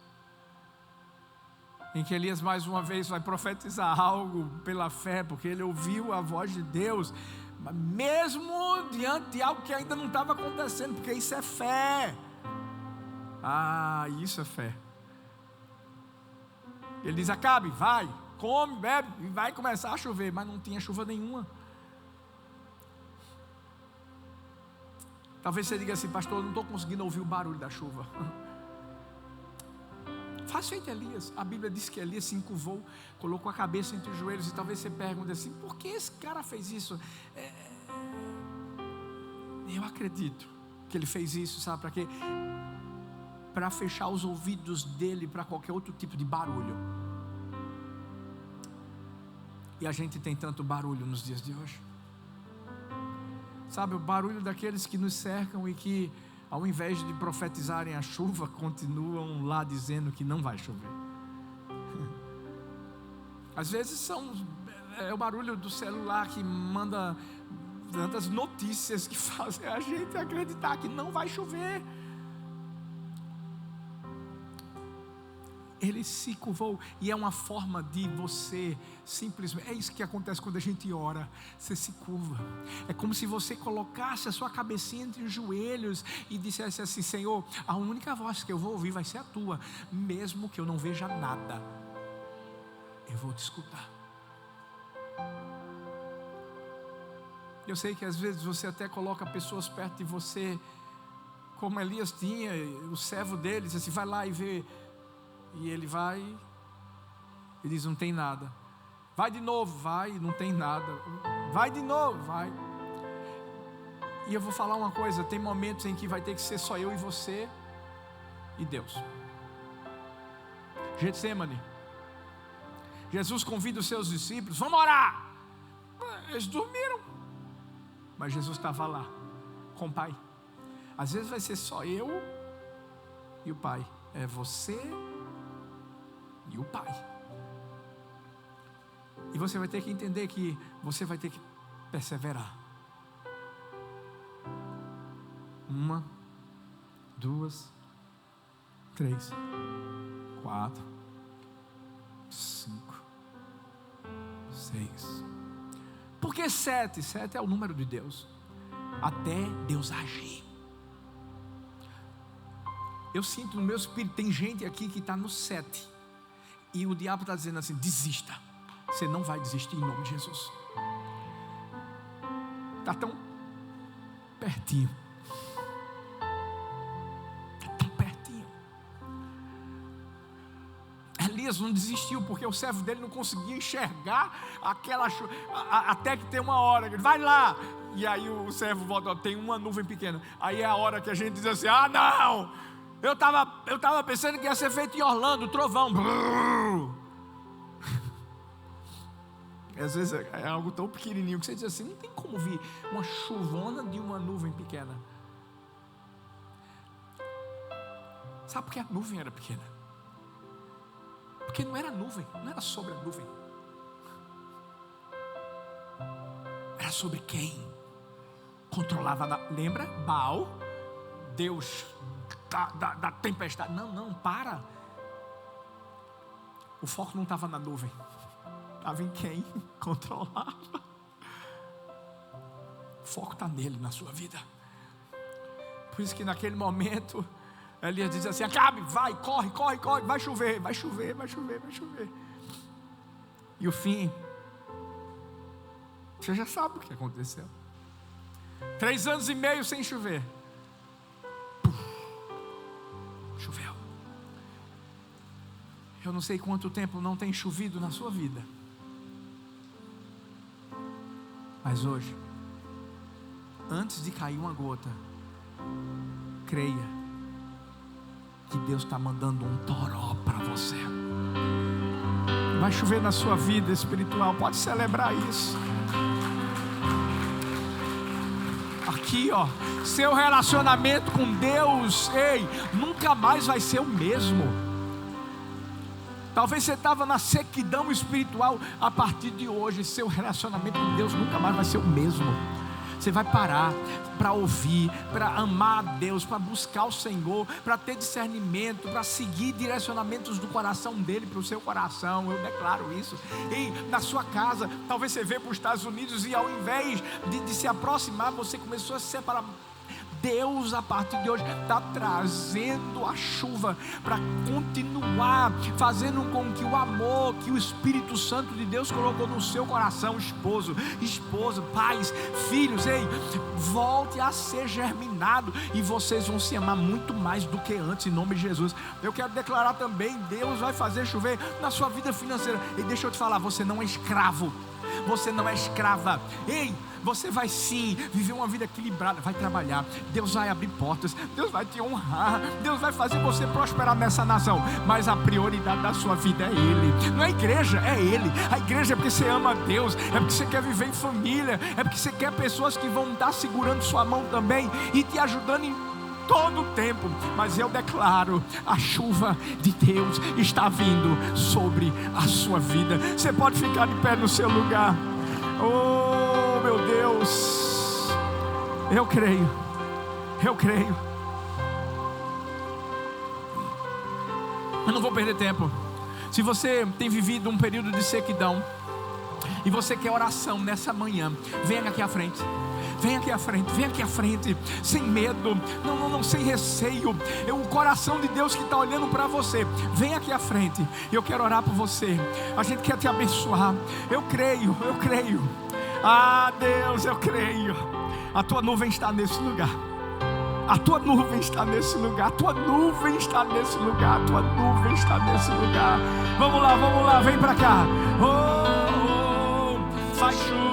em que Elias mais uma vez vai profetizar algo pela fé, porque ele ouviu a voz de Deus, mesmo diante de algo que ainda não estava acontecendo, porque isso é fé. Isso é fé. Ele diz: Acabe, vai, come, bebe, e vai começar a chover. Mas não tinha chuva nenhuma. Talvez você diga assim: pastor, eu não estou conseguindo ouvir o barulho da chuva. Faz feito Elias. A Bíblia diz que Elias se encurvou, colocou a cabeça entre os joelhos. E talvez você pergunte assim: por que esse cara fez isso? Eu acredito que ele fez isso, sabe para quê? Para fechar os ouvidos dele para qualquer outro tipo de barulho. E a gente tem tanto barulho nos dias de hoje, sabe, o barulho daqueles que nos cercam e que, ao invés de profetizarem a chuva, continuam lá dizendo que não vai chover. Às vezes é o barulho do celular que manda tantas notícias que fazem a gente acreditar que não vai chover. Ele se curvou, e é uma forma de você simplesmente, é isso que acontece quando a gente ora, você se curva. É como se você colocasse a sua cabecinha entre os joelhos e dissesse assim: Senhor, a única voz que eu vou ouvir vai ser a tua, mesmo que eu não veja nada, eu vou te escutar. Eu sei que às vezes você até coloca pessoas perto de você, como Elias tinha, o servo dele disse assim: vai lá e vê. E ele vai e diz: não tem nada. Vai de novo, vai, não tem nada. Vai de novo, vai. E eu vou falar uma coisa: tem momentos em que vai ter que ser só eu e você e Deus. Getsemane, Jesus convida os seus discípulos: vamos orar. Eles dormiram, mas Jesus estava lá com o Pai. Às vezes vai ser só eu e o Pai. É você e o Pai. E você vai ter que entender que você vai ter que perseverar. 1, 2, 3, 4, 5, 6. Por que 7? 7 é o número de Deus. Até Deus agir. Eu sinto no meu espírito, tem gente aqui que está no 7. E o diabo está dizendo assim: desista. Você não vai desistir em nome de Jesus. Está tão pertinho. Está tão pertinho. Elias não desistiu, porque o servo dele não conseguia enxergar aquela chuva, até que tem uma hora, ele vai lá, e aí o servo volta, tem uma nuvem pequena. Aí é a hora que a gente diz assim: ah não, eu tava pensando que ia ser feito em Orlando, trovão. Às vezes é algo tão pequenininho que você diz assim: não tem como vir uma chuvona de uma nuvem pequena. Sabe por que a nuvem era pequena? Porque não era nuvem, não era sobre a nuvem, era sobre quem controlava. Lembra? Baal, Deus da tempestade. Não, para. O foco não estava na nuvem, estava em quem controlava. O foco está nele, na sua vida. Por isso que naquele momento Elias diz assim: Acabe, vai, corre, vai chover. E o fim, você já sabe o que aconteceu. 3 anos e meio sem chover. Choveu. Eu não sei quanto tempo não tem chovido na sua vida, mas hoje, antes de cair uma gota, creia que Deus está mandando um toró para você. Vai chover na sua vida espiritual, pode celebrar isso. Aqui seu relacionamento com Deus, nunca mais vai ser o mesmo. Talvez você estava na sequidão espiritual. A partir de hoje, seu relacionamento com Deus nunca mais vai ser o mesmo. Você vai parar para ouvir, para amar a Deus, para buscar o Senhor, para ter discernimento, para seguir direcionamentos do coração dele para o seu coração. Eu declaro isso. E na sua casa, talvez você veio para os Estados Unidos e ao invés de se aproximar, você começou a se separar. Deus, a partir de hoje, está trazendo a chuva para continuar fazendo com que o amor que o Espírito Santo de Deus colocou no seu coração, esposo, esposa, pais, filhos, volte a ser germinado, e vocês vão se amar muito mais do que antes, em nome de Jesus. Eu quero declarar também: Deus vai fazer chover na sua vida financeira. E deixa eu te falar, você não é escravo, você não é escrava. Você vai sim viver uma vida equilibrada, vai trabalhar, Deus vai abrir portas, Deus vai te honrar, Deus vai fazer você prosperar nessa nação. Mas a prioridade da sua vida é Ele, não é a igreja, é Ele. A igreja é porque você ama a Deus, é porque você quer viver em família, é porque você quer pessoas que vão estar segurando sua mão também e te ajudando em todo o tempo. Mas eu declaro: a chuva de Deus está vindo sobre a sua vida. Você pode ficar de pé no seu lugar. Oh meu Deus, eu creio. Eu não vou perder tempo. Se você tem vivido um período de sequidão e você quer oração nessa manhã, venha aqui à frente. Vem aqui à frente, sem medo, não, sem receio. É o coração de Deus que está olhando para você. Vem aqui à frente, eu quero orar por você. A gente quer te abençoar. Eu creio. Ah, Deus, eu creio. A tua nuvem está nesse lugar. A tua nuvem está nesse lugar. A tua nuvem está nesse lugar. A tua nuvem está nesse lugar. Vamos lá, vem para cá. Faz chuva.